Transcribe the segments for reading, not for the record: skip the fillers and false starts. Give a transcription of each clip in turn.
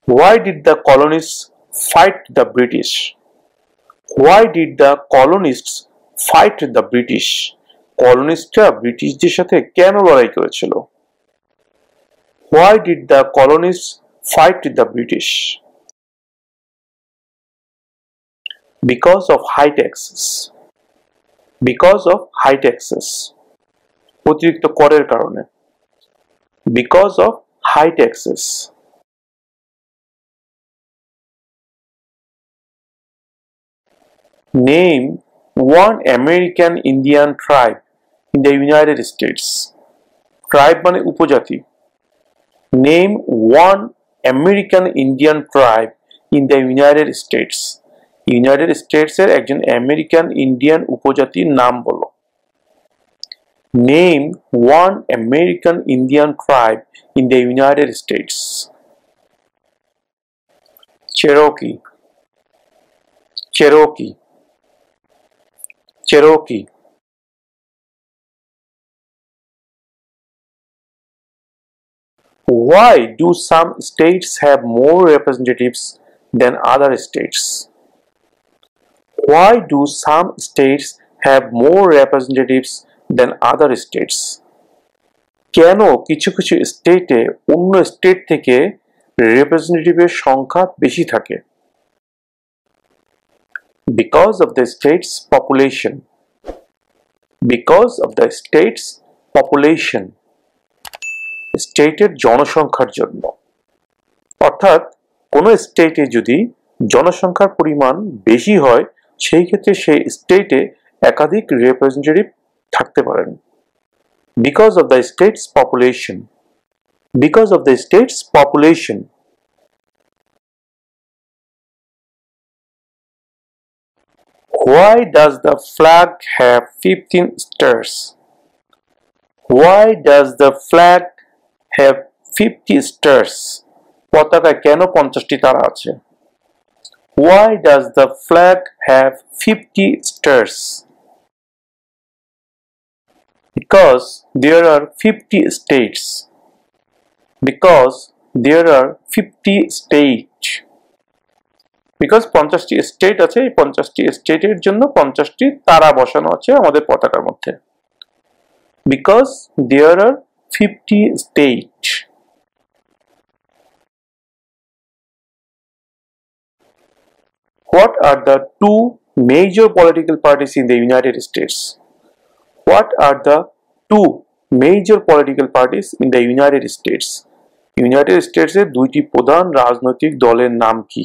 Why did the colonists fight the British? Why did the colonists fight the British? কলোনিস্টরা ব্রিটিশদের সাথে কেন লড়াই করেছিল? Why did the colonists fight the British? Because of high taxes. Because of high taxes. অতিরিক্ত করের কারণে. Because of high taxes. Name one American Indian tribe in the United States. Tribe মানে উপজাতি. Name one American Indian tribe in the United States. United States এর একজন American Indian উপজাতির নাম বলো. Name one American Indian tribe in the United States. Cherokee. Cherokee. Cherokee. Why do some states have more representatives than other states? Why do some states have more representatives than other states? কেন কিছু কিছু স্টেটে অন্য state থেকে রিপ্রেজেন্টেটিভের সংখ্যা বেশি থাকে? Because of the state's population. Because of the state's population. স্টেটের জনসংখ্যার জন্য। অর্থাৎ কোনো স্টেটে যদি জনসংখ্যার পরিমাণ বেশি হয় সেই ক্ষেত্রে সেই স্টেটে একাধিক রিপ্রেজেন্টেটিভ থাকতে পারেন। Because of the state's population. Because of the state's population. Why does the flag have 15 stars? Why does the flag have 50 stars? পতাকায় কেন 50টি তারা আছে? Why does the flag have 50 stars? Because there are 50 states. Because there are 50 states. Because 50টি state আছে, এই 50টি স্টেটের জন্য 50টি তারা বসানো আছে আমাদের পতাকার মধ্যে। Because there are 50 states. What are the two major political parties in the United States? What are the two major political parties in the United States? United States এর দুইটি প্রধান রাজনৈতিক দলের নাম কি?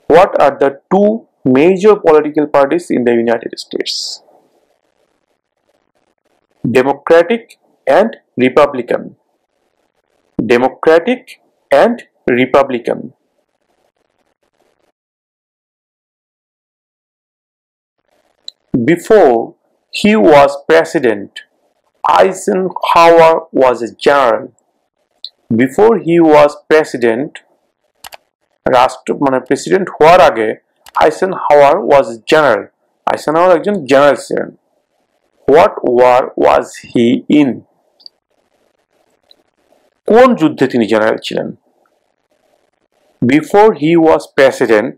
What are the two major political parties in the United States? Democratic and Republican. Democratic and Republican. Before he was president, Eisenhower was a general. Before he was president, president হওয়ার আগে Eisenhower was general. Eisenhower একজন general ছিলেন। What war was he in? কোন যুদ্ধে তিনি general ছিলেন? Before he was president,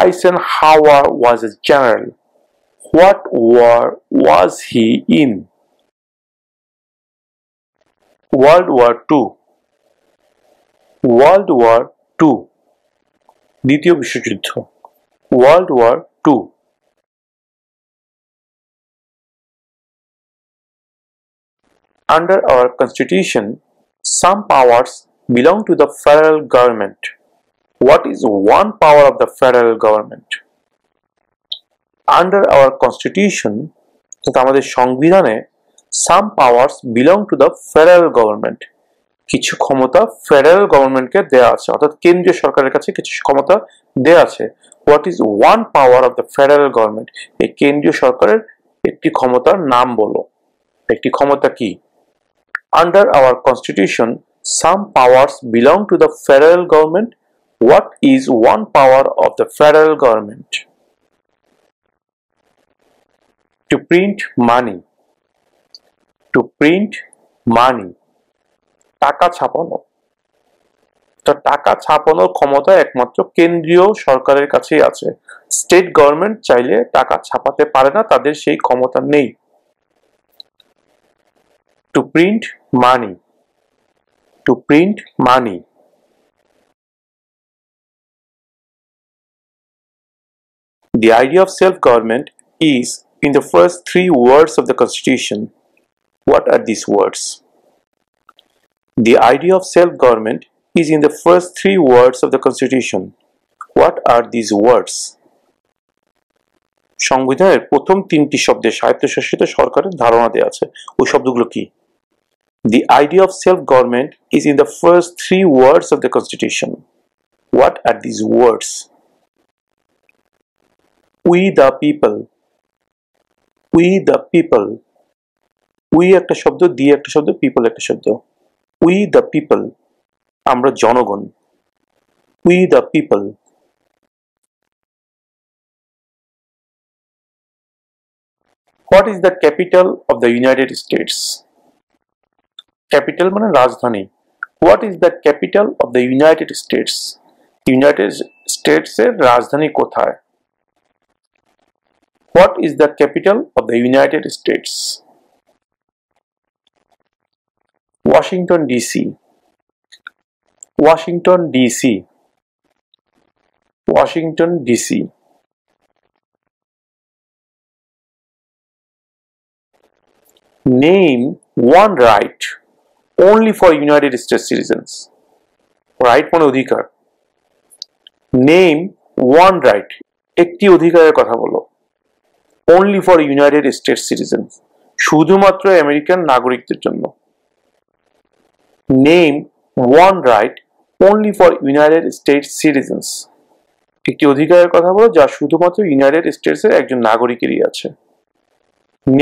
Eisenhower was a general. What war was he in? World war two. World war two, দ্বিতীয় বিশ্বযুদ্ধ। World war two. Under our constitution, some powers belong to the federal government. What is one power of the federal government? Under our constitution, আমাদের সংবিধানে some powers belong to the federal government. কিছু ক্ষমতা federal গভর্নমেন্টকে দেয়া আছে, অর্থাৎ কেন্দ্রীয় সরকারের কাছে কিছু ক্ষমতা দেয়া আছে। What is one power of the federal government? এই কেন্দ্রীয় সরকারের একটি ক্ষমতার নাম বলো। একটি ক্ষমতা কি? Under our constitution some powers belong to the federal government. What is one power of the federal government? To print money. To print money, টাকা ছাপানো। টাকা ছাপানোর ক্ষমতা একমাত্র কেন্দ্রীয় সরকারের কাছেই আছে। স্টেট গভর্নমেন্ট চাইলে টাকা ছাপাতে পারে না, তাদের সেই ক্ষমতা নেই। To print money, to print money. The idea of self-government is in the first three words of the Constitution. What are these words? The idea of self-government is in the first three words of the Constitution. What are these words? সংবিধানের প্রথম তিনটি শব্দে স্বায়ত্তশাসিত সরকারের ধারণা দেওয়া আছে, ওই শব্দগুলো কি? The idea of self-government is in the first three words of the Constitution. What are these words? We the people, we the people. We একটা শব্দ, the একটা শব্দ, people একটা শব্দ। We the people, আমরা জনগণ। We the people. What is the capital of the United States? Capital মানে রাজধানী। What is the capital of the United States? United States এর রাজধানী কোথায়? What is the capital of the United States? Washington DC, Washington DC, Washington DC. Name one right only for United States citizens. Right মানে অধিকার। Name one right, একটি অধিকারের কথা বলো। Only for United States citizens, শুধুমাত্র American নাগরিকদের জন্য। Name one right only for United States citizens, একটি অধিকারের কথা বলো যা শুধুমাত্র ইউনাইটেড স্টেটসের একজন নাগরিকেরই আছে।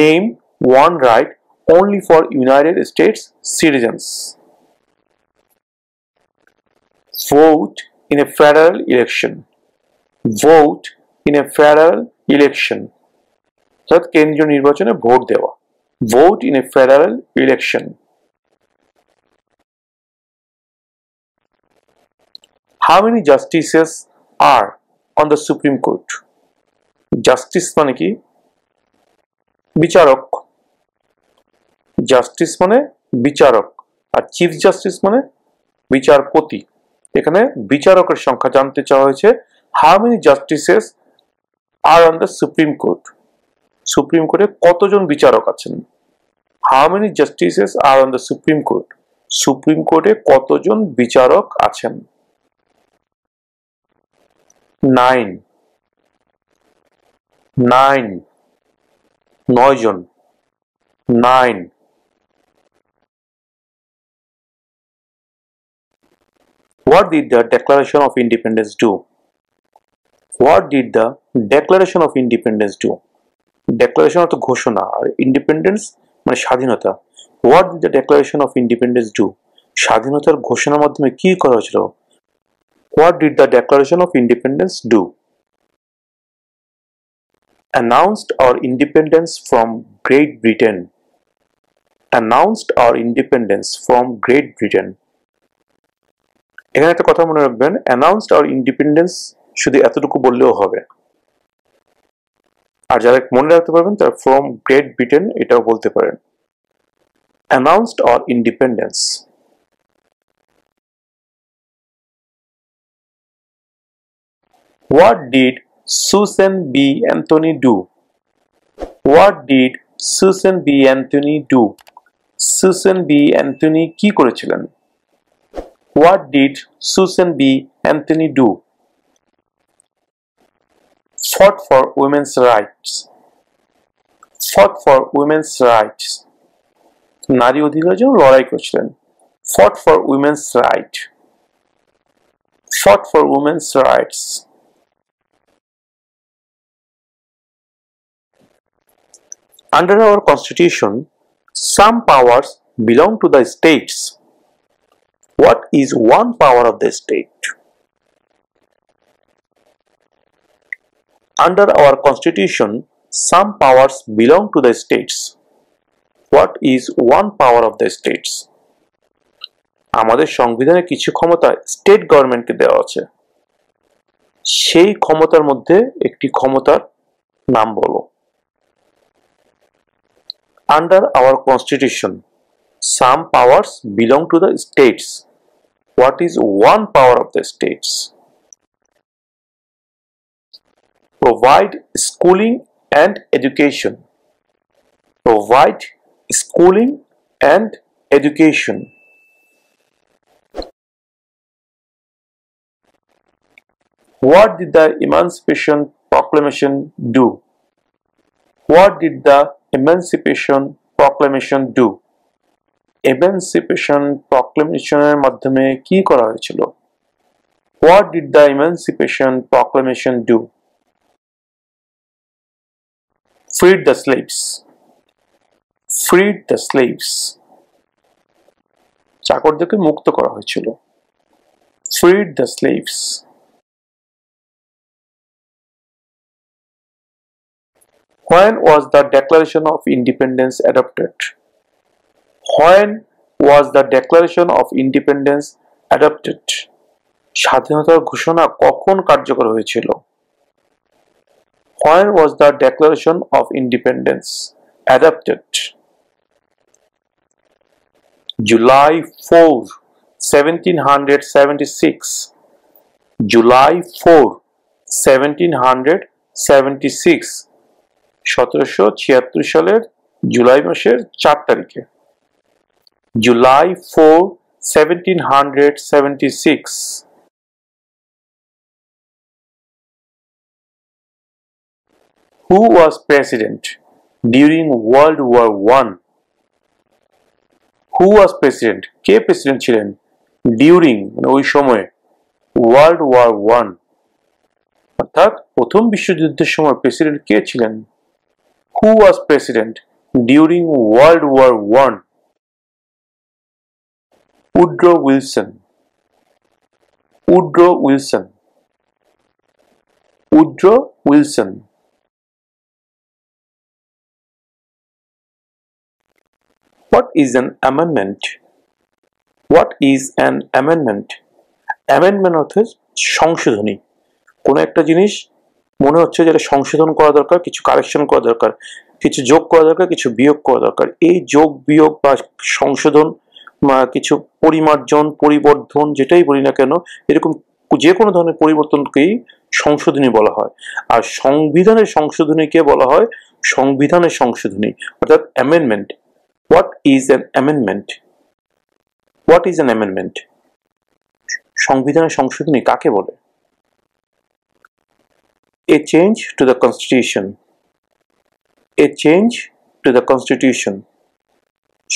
Name one right only for United States citizens. Vote in a federal election. Vote in a federal election. অর্থাৎ কেন্দ্রীয় নির্বাচনে ভোট দেওয়া। Vote in a federal election. How many justices are on the Supreme Court? Justice মানে কি? বিচারক। Justice মানে বিচারক, আর chief justice মানে বিচারপতি। এখানে বিচারকের সংখ্যা জানতে চাওয়া হয়েছে। How many justices are on the Supreme Court? Supreme কোর্টে কতজন বিচারক আছেন? How many justices are on the Supreme Court? Supreme কোর্টে কতজন বিচারক আছেন? 9, 9, 9 জন। 9. What did the Declaration of Independence do? What did the Declaration of Independence do? Declaration অর্থ ঘোষণা, আর ইন্ডিপেন্ডেন্স মানে স্বাধীনতা। What did the Declaration of Independence do? স্বাধীনতার ঘোষণার মাধ্যমে কি করা হয়েছিল? What did the Declaration of Independence do? Announced our independence from Great Britain. Announced our independence from Great Britain. এখানে একটা কথা মনে রাখবেন, announced our independence শুধু এতটুকু বললেও হবে, আর যারা মনে রাখতে পারবেন তারা from Great Britain এটাও বলতে পারেন। Announced our independence. What did Susan B. Anthony do? What did Susan B. Anthony do? Susan B. Anthony কি করেছিলেন? What did Susan B. Anthony do? Fought for women's rights. Fought for women's rights. নারী অধিকারের জন্য লড়াই করেছিলেন। Fought for women's right. Fought for women's rights. Under our constitution, some powers belong to the states. What is one power of the state? Under our constitution, some powers belong to the states. What is one power of the states? আমাদের সংবিধানে কিছু ক্ষমতা state গভর্নমেন্টকে দেওয়া আছে, সেই ক্ষমতার মধ্যে একটি ক্ষমতার নাম বলো। Under our constitution some powers belong to the states. What is one power of the states? Provide schooling and education. Provide schooling and education. What did the Emancipation Proclamation do? What did the Emancipation Proclamation do? Emancipation Proclamation এর মাধ্যমে কি করা হয়েছিল? What did the Emancipation Proclamation do? Freed the slaves. Freed the slaves. চাকরদেরকে মুক্ত করা হয়েছিল। Freed the slaves. When was the Declaration of Independence adopted? When was the Declaration of Independence adopted? স্বাধীনতার ঘোষণা কখন কার্যকর হয়েছিল? When was the Declaration of Independence adopted? July 4, 1776. July 4, 1776. 1776 সালের জুলাই মাসের 4 তারিখে। July 4, 1776. Who was president during World War I? Who was president? K president ছিলেন during মানে ওই সময়ে World War I? অর্থাৎ প্রথম বিশ্বযুদ্ধের সময় প্রেসিডেন্ট কে ছিলেন? Who was president during World War I? Woodrow Wilson. Woodrow Wilson. Woodrow Wilson. What is an amendment? What is an amendment? Amendment অর্থে সংশোধনী। কোনো একটা জিনিস মনে হচ্ছে যেটা সংশোধন করা দরকার, কিছু কারেকশন করা দরকার, কিছু যোগ করা দরকার, কিছু বিয়োগ করা দরকার। এই যোগ বিয়োগ বা সংশোধন কিছু পরিমার্জন পরিবর্ধন যেটাই বলি না কেন, এরকম যে কোনো ধরনের পরিবর্তনকেই সংশোধনী বলা হয়। আর সংবিধানের সংশোধনীকে বলা হয় সংবিধানের সংশোধনী অর্থাৎ amendment. What is an amendment? What is an amendment? সংবিধানের সংশোধনী কাকে বলে? A change to the constitution. A change to the constitution.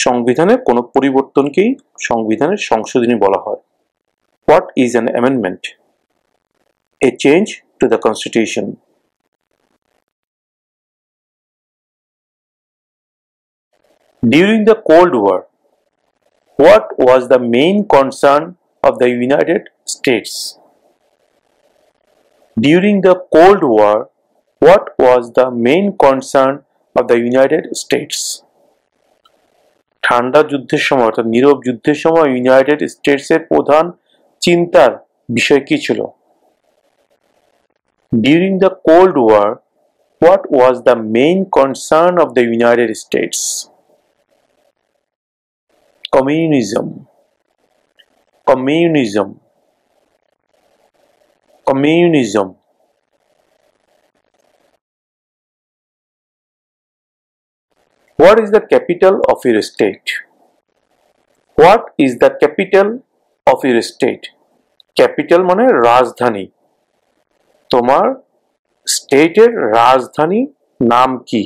সংবিধানের কোনো পরিবর্তনকেই সংবিধানের সংশোধনী বলা হয়। What is an amendment? A change to the constitution. During the Cold War, what was the main concern of the United States? During the Cold War, what was the main concern of the United States? ঠান্ডা যুদ্ধের সময় অর্থাৎ নীরব যুদ্ধের সময় United স্টেটসের প্রধান চিন্তার বিষয় কি ছিল? During the Cold War, what was the main concern of the United States? Communism. Communism. Communism. What is the capital of your state? What is the capital of your state? Capital মানে রাজধানী। তোমার স্টেটের রাজধানী নাম কি?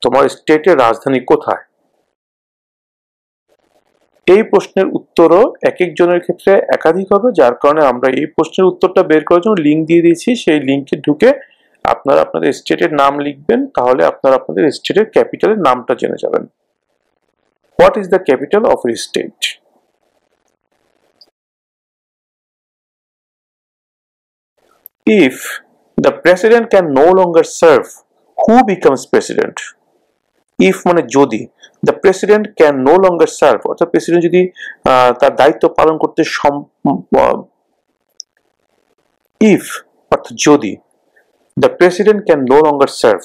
তোমার স্টেটের রাজধানী কোথায়? এই প্রশ্নের উত্তরও এক একজনের ক্ষেত্রে একাধিক হবে, যার কারণে আমরা এই প্রশ্নের উত্তরটা বের করার জন্য লিঙ্ক দিয়ে দিয়েছি। সেই লিঙ্কে ঢুকে আপনারা আপনাদের স্টেটের নাম লিখবেন, তাহলে আপনারা আপনাদের স্টেটের ক্যাপিটালের নামটা জেনে যাবেন। What is the capital of your state? If the president can no longer serve, who becomes president? If মানে যদি, the president can no longer serve, অর্থাৎ প্রেসিডেন্ট যদি তার দায়িত্ব পালন করতে ইফ অর্থাৎ যদি, the president can no longer serve,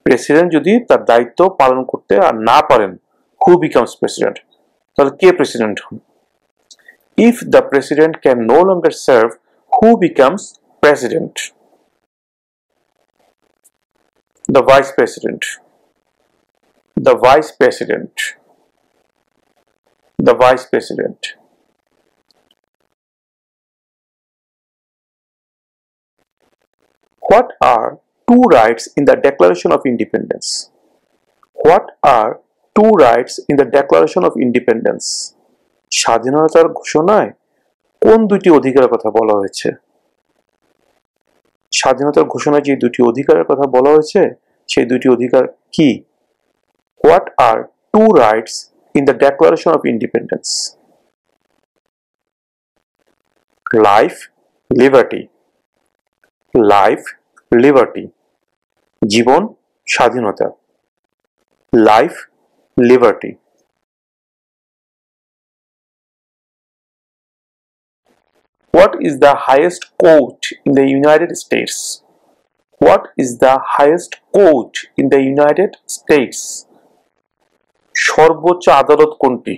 president যদি তার দায়িত্ব পালন করতে আর না পারেন, হু বিকামস প্রেসিডেন্ট, তাহলে কে প্রেসিডেন্ট হন? If the president can no longer serve, who becomes president? The vice president, the vice president, the vice president. What are two rights in the Declaration of Independence? What are two rights in the Declaration of Independence? স্বাধীনতার ঘোষণায় কোন দুটি অধিকারের কথা বলা হয়েছে? স্বাধীনতার ঘোষণায় যে দুটি অধিকারের কথা বলা হয়েছে সেই দুটি অধিকার কি? What are two rights in the Declaration of Independence? Life, liberty. Life, liberty. জীবন, স্বাধীনতা. Life, liberty. What is the highest court in the United States? What is the highest court in the United States? সর্বোচ্চ আদালত কোনটি?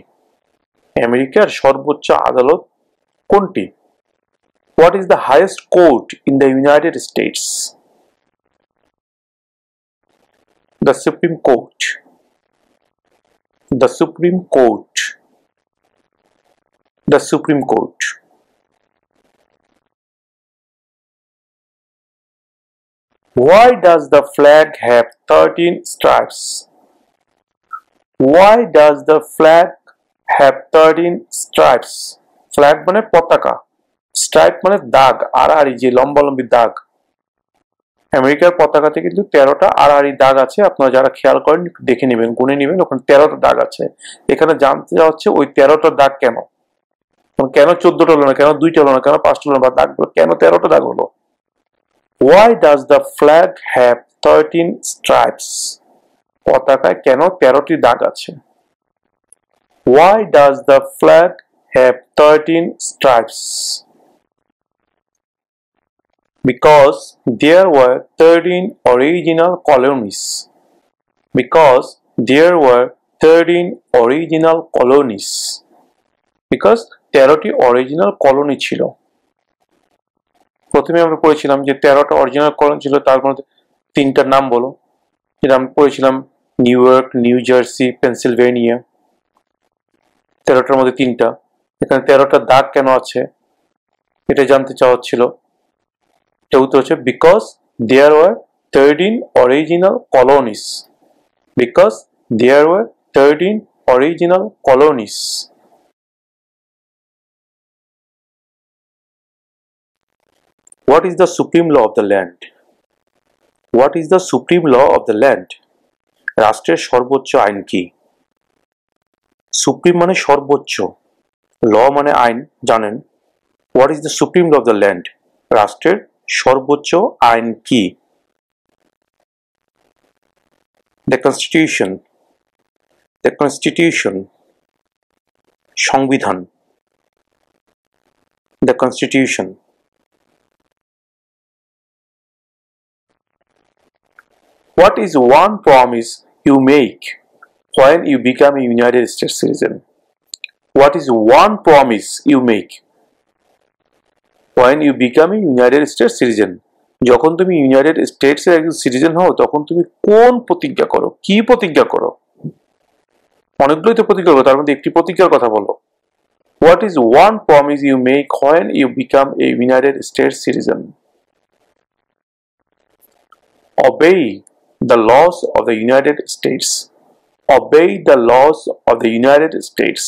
আমেরিকার সর্বোচ্চ আদালত কোনটি? What is the highest court in the United States? The Supreme Court. The Supreme Court. The Supreme Court. Why does the flag have 13 stripes? Why does the flag have 13 stripes? Flag মানে পতাকা, stripe মানে দাগ, আড়াআড়ি যে লম্বা লম্বি দাগ। আমেরিকার পতাকাতে কিন্তু 13টা আড়াআড়ি দাগ আছে, আপনারা যারা খেয়াল করেন দেখে নেবেন, গুনে নেবেন, ওখানে 13টা দাগ আছে। এখানে জানতে চাওয়া হচ্ছে ওই 13টা দাগ কেন, কেন 14টা হলো না, কেন 2টা হলো না, কেন 5টা হলো না, বা দাগগুলো কেন 13টা দাগ হলো? Why does the flag have 13 stripes? পতাকায় কেন 13টি দাগ আছে? Why does the flag have 13 stripes? Because there were 13 original colonies. Because there were 13 original colonies. Because 13টি অরিজিনাল কলোনি ছিল। প্রথমে আমরা পড়েছিলাম যে 13টা অরিজিনাল কলোনি ছিল, তার মধ্যে 3টার নাম বলো, যেটা আমি পড়েছিলাম New York, New Jersey, Pennsylvania. 13টার মধ্যে 3টা। এখানে 13টা দাগ কেন আছে এটা জানতে চাওয়া হচ্ছিল। এটা উত্তর হচ্ছে because there were 13 original colonies. Because there were 13 original colonies. What is the supreme law of the land? What is the supreme law of the land? রাষ্ট্রের সর্বোচ্চ আইন কি? সুপ্রিম মানে সর্বোচ্চ, ল মানে আইন, জানেন। What is the supreme law of the land? রাষ্ট্রের সর্বোচ্চ আইন কি? The Constitution. The Constitution. সংবিধান। The Constitution. What is one promise you make when you become a United States citizen? What is one promise you make when you become a United States citizen? যখন তুমি United states এর একজন citizen হও তখন তুমি কোন প্রতিজ্ঞা করো, কি প্রতিজ্ঞা করো? অনেকগুলোই তো প্রতিজ্ঞা করো, তার মধ্যে একটি প্রতিজ্ঞার কথা বলো। What is one promise you make when you become a United States citizen? Obey the laws of the United States. Obey the laws of the United States.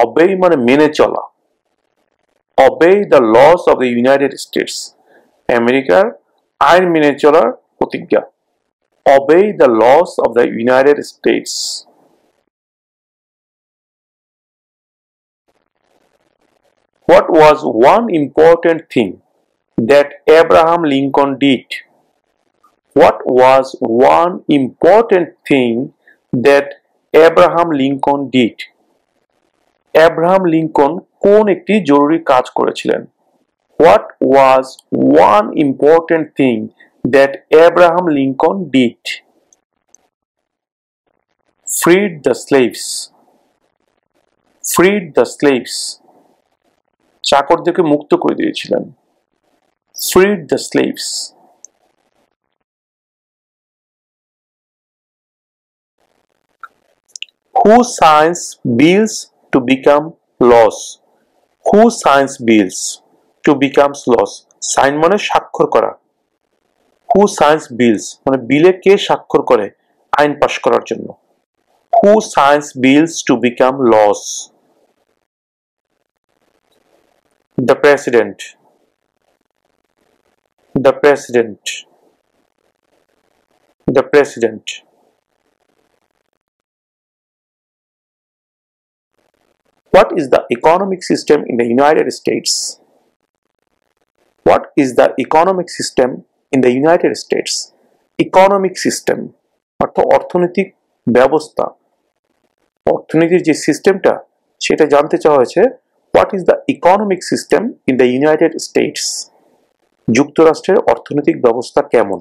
Obey মানে মেনে চলা। Obey the laws of the United States. আমেরিকার আইন মেনে চলার প্রতিজ্ঞা। Obey the laws of the United States. What was one important thing that Abraham Lincoln did? What was one important thing that Abraham Lincoln did? Abraham Lincoln কোন একটি জরুরি কাজ করেছিলেন? What was one important thing that Abraham Lincoln did? Freed the slaves. Freed the slaves. চাকরদেরকে মুক্ত করে দিয়েছিলেন। Freed the slaves. Who signs bills to become laws? Who signs bills to become laws? Sign মানে স্বাক্ষর করা। Who signs bills মানে বিলে কে স্বাক্ষর করে আইন পাস করার জন্য? Who signs bills to become laws? The president. The president. The president. What is the economic system in the United States? What is the economic system in the United States? Economic system অর্থাৎ অর্থনৈতিক ব্যবস্থা, অর্থনীতির যে সিস্টেমটা সেটা জানতে চাওয়া হয়েছে। What is the economic system in the United States? যুক্তরাষ্ট্রের অর্থনৈতিক ব্যবস্থা কেমন?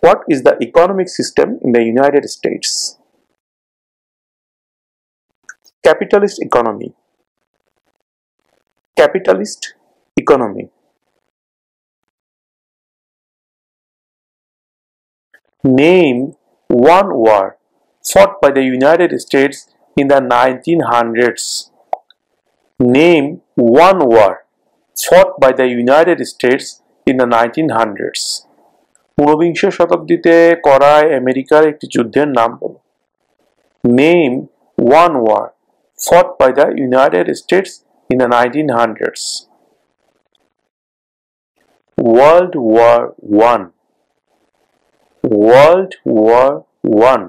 What is the economic system in the United States? Capitalist economy. Capitalist economy. Name one war fought by the United States in the 1900s. Name one war fought by the United States in the 1900s. ঊনবিংশ শতাব্দীতে করা আমেরিকার একটি যুদ্ধের নাম বলো। Name one war fought by the United States in the 1900s. World War I. World War I.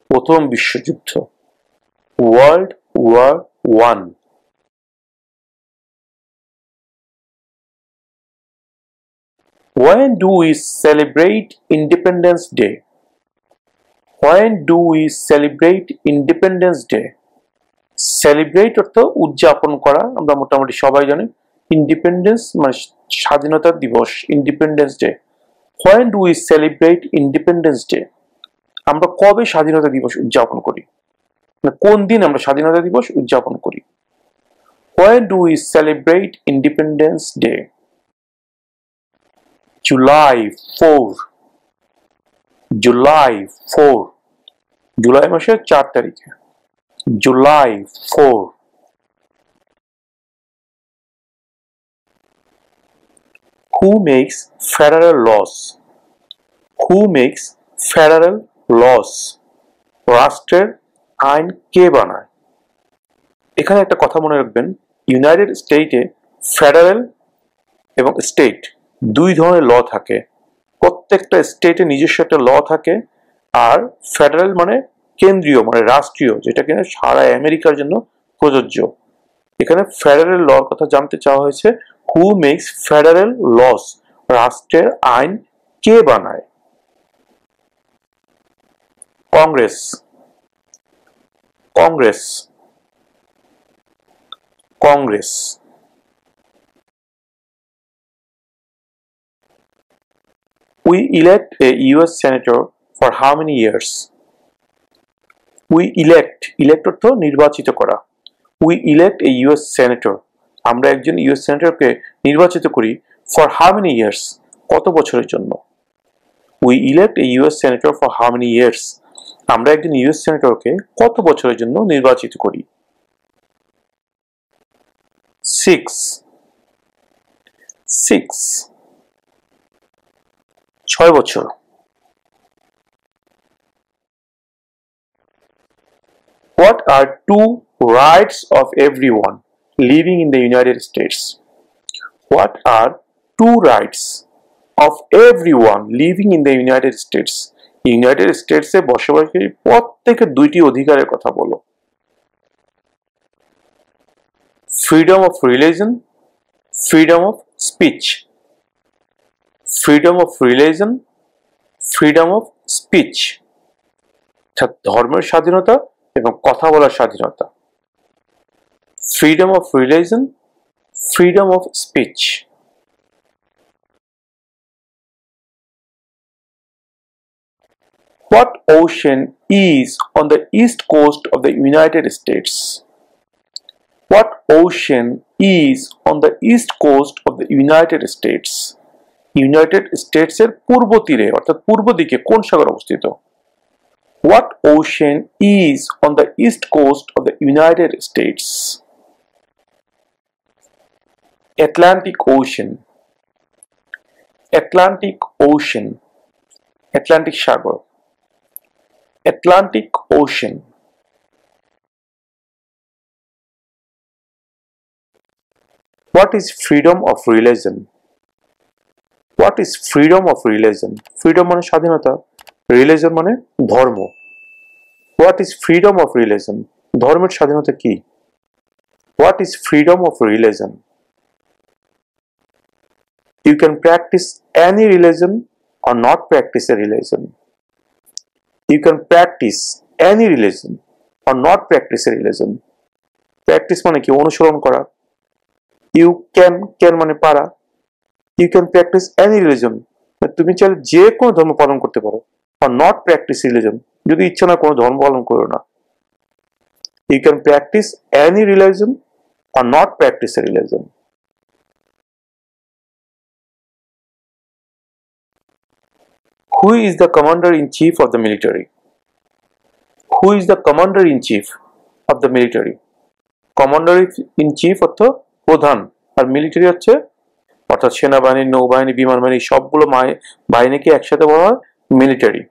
প্রথম বিশ্বযুদ্ধ। World War I. When do we celebrate Independence Day? When do we celebrate Independence Day? Celebrate অর্থ উদযাপন করা, আমরা মোটামুটি সবাই জানি। Independence মানে স্বাধীনতা দিবস, independence day. When do we celebrate Independence Day? আমরা কবে স্বাধীনতা দিবস উদযাপন করি? কোন দিন আমরা স্বাধীনতা দিবস উদযাপন করি? When do we celebrate Independence Day? July 4. July 4. July মাসের 4 তারিখে। July 4. Who makes federal laws? Who makes federal laws? রাষ্ট্রের আইন কে বানায়? এখানে একটা কথা মনে রাখবেন, ইউনাইটেড স্টেটে ফেডারেল এবং স্টেট দুই ধরনের ল থাকে। প্রত্যেকটা স্টেটে নিজস্ব একটা ল থাকে, আর ফেডারেল মানে কেন্দ্রীয় মানে রাষ্ট্রীয়, যেটা কিনা সারা আমেরিকার জন্য প্রযোজ্য। এখানে ফেডারেল লর কথা জানতে চাওয়া হয়েছে। Who makes federal laws? রাষ্ট্রের আইন কে বানায়? Congress. Congress. Congress. We elect a US senator for how many years? We elect অর্থ নির্বাচিত করা। We elect a US senator, আমরা একজন ইউএস সেনেটরকে নির্বাচিত করি for how many years? কত বছরের জন্য? We elect a US senator for how many years? আমরা একজন ইউএস সেনেটরকে কত বছরের জন্য নির্বাচিত করি? 6. 6 বছর। What are two rights of everyone living in the United States? What are two rights of everyone living in the United States? United স্টেটসে বসবাসকারী প্রত্যেকের দুইটি অধিকারের কথা বলো। Freedom of religion, freedom of speech. Freedom of religion, freedom of speech. ধর্মের স্বাধীনতা এবং কথা বলার স্বাধীনতা। Freedom of religion, freedom of speech. What ocean is on the east coast of the United States? What ocean is on the east coast of the United States? United স্টেটসের পূর্ব তীরে অর্থাৎ পূর্ব দিকে কোন সাগর অবস্থিত? What ocean is on the east coast of the United States? Atlantic Ocean, Atlantic Ocean, Atlantic Sagar, Atlantic Ocean. What is freedom of religion? What is freedom of religion? Freedom মানে স্বাধীনতা, religion মানে ধর্ম। What is freedom of religion? ধর্মের স্বাধীনতা কি? What is freedom of religion? You can practice any religion or not practice a religion. You can practice any religion or not practice a religion. Practice মানে কি? অনুসরণ করা। You can মানে পারা। You can practice any religion. তুমি চাইলে যে কোনো ধর্ম পালন করতে পারো। or not practice religion. যদি ইচ্ছা না কোনো ধর্ম পালন করো না। You can practice any religion or not practice a religion. Who is the commander-in-chief of the military? Who is the commander-in-chief of the military? Commander-in-chief অর্থ প্রধান, আর মিলিটারি হচ্ছে অর্থাৎ সেনাবাহিনী, নৌবাহিনী, বিমান বাহিনী সবগুলো বাহিনীকে একসাথে বলা হয় military.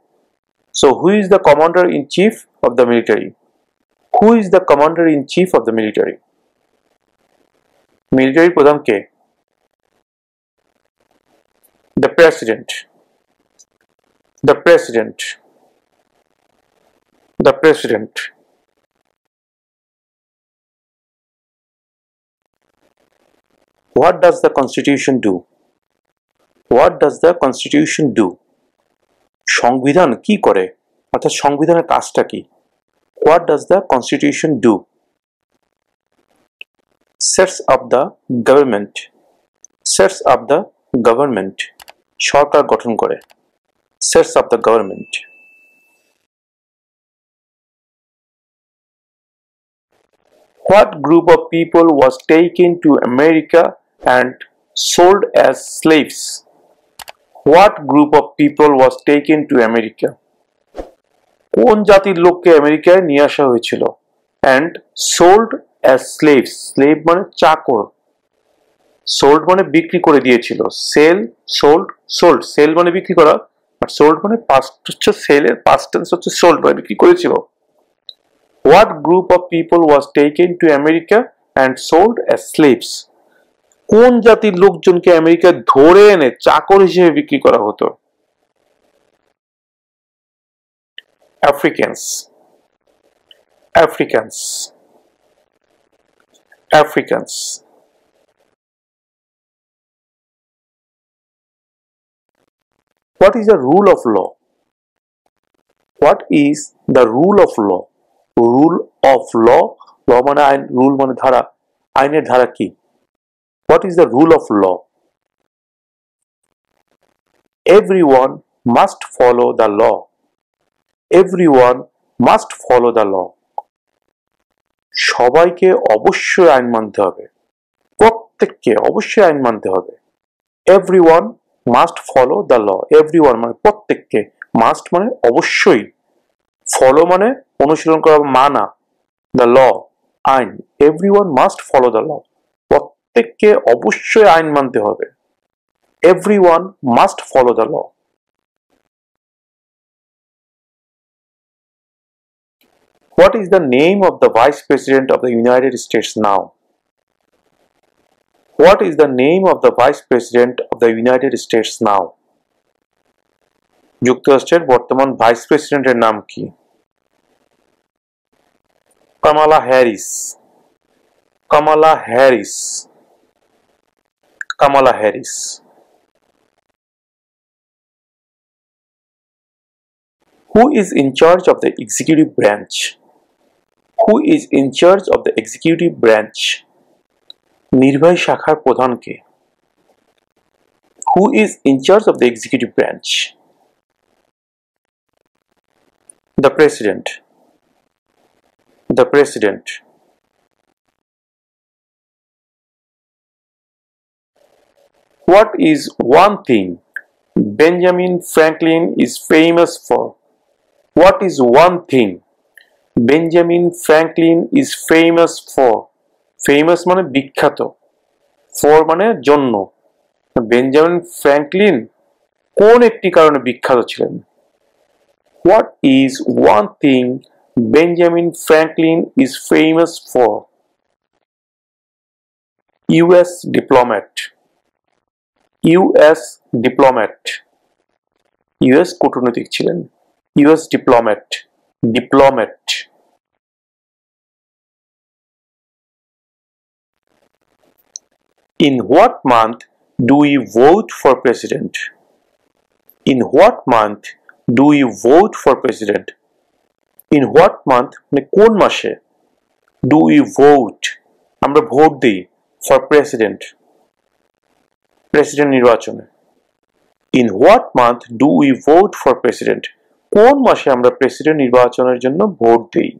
So who is the commander-in-chief of the military? Who is the commander-in-chief of the military? Military প্রধান কে? The president. The president. The president. What does the constitution do? What does the constitution do? সংবিধান কি করে? অর্থাৎ সংবিধানের কাজটা কি? What does the constitution do? Sets up the government. Sets up the government. সরকার গঠন করে। Sets up the government. What group of people was taken to America and sold as slaves? What group of people was taken to America? কোন জাতির লোককে আমেরিকায় নিয়ে আসা হয়েছিল? And sold as slaves. Slave মানে চাকর। Sold মানে বিক্রি করে দিয়েছিল। Sell, sold, sold. Sell মানে বিক্রি করা, আর sold মানে past হচ্ছে sell এর past tense হচ্ছে sold মানে বিক্রি করেছিল। What group of people was taken to America and sold as slaves? কোন জাতির লোকজনকে আমেরিকা ধরে এনে চাকর হিসেবে বিক্রি করা হতো? Africans. Africans. Africans. What is the rule of law? What is the rule of law? Rule of law. Law মানে আইন, rule মানে ধারা। আইনের ধারা কি? What is the rule of law? Everyone must follow the law. Everyone must follow the law. সবাইকে অবশ্যই আইন মানতে হবে। প্রত্যেককে অবশ্যই আইন মানতে হবে। Everyone must follow the law. Everyone মানে প্রত্যেককে, must মানে অবশ্যই, follow মানে অনুসরণ করা, মানা, the law আইন। Everyone must follow the law. প্রত্যেককে অবশ্যই আইন মানতে হবে। Everyone must follow the law. What is the name of the Vice President of the United States now? What is the name of the Vice President of the United States now? যুক্তরাষ্ট্রের বর্তমান vice প্রেসিডেন্টের নাম কি? Kamala Harris. Kamala Harris. Kamala Harris. Who is in charge of the executive branch? Who is in charge of the executive branch? নির্বাহী শাখার প্রধান কে? Who is in charge of the executive branch? The president. The president. What is one thing Benjamin Franklin is famous for? What is one thing Benjamin Franklin is famous for? Famous মানে বিখ্যাত, for মানে জন্য। Benjamin Franklin কোন একটি কারণে বিখ্যাত ছিলেন? What is one thing Benjamin Franklin is famous for? US diplomat. US diplomat. US কূটনৈতিক ছিলেন। US diplomat. Diplomat. In what month do we vote for president? In what month do we vote for president? In what month মানে কোন মাসে do we vote আমরা vote দেই for president president নির্বাচনে? In what month do we vote for president কোন মাসে আমরা president নির্বাচনের জন্য ভোট দেই?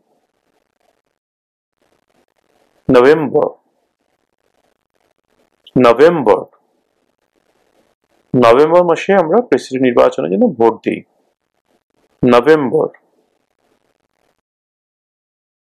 নভেম্বর। নভেম্বর। নভেম্বর মাসে আমরা প্রেসিডেন্ট নির্বাচনের জন্য ভোট দিই। নভেম্বর।